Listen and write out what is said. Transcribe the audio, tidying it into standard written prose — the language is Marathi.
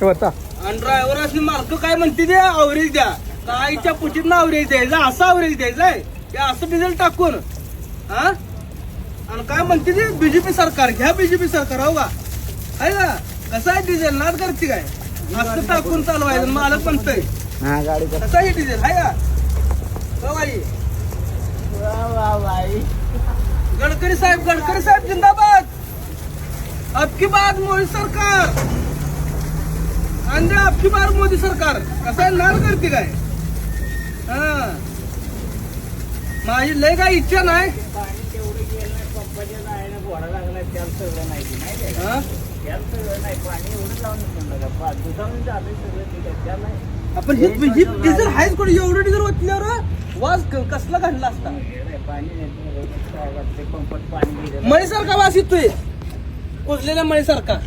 होता आणि ड्रायव्हर असली मार्क काय म्हणते ते अवरेज द्या कायच्या पुटीत अवरेज द्यायचा असं अवरेज द्यायचंय ते असं डिझेल टाकून हा आणि काय म्हणते ते बीजेपी सरकार घ्या बीजेपी सरकार हो का आहे का कसं आहे डिझेल नाद करते काय असं टाकून चालवायचं मालक म्हणतोय हा गाडी कसं आहे डिझेल आहे का हो बाई गडकरी साहेब जिंदाबाद अबकी बार मोदी सरकार आणि अबकी बार मोदी सरकार कसं आहे नाद करते काय हा माझी लय काय इच्छा नाही आपण हे डिझेल आहेच कुठे एवढं डिझेल वाचल्यावर वाज कसला घातला असता मळीसारखा वास येतोय कुजलेल्या मळीसारखा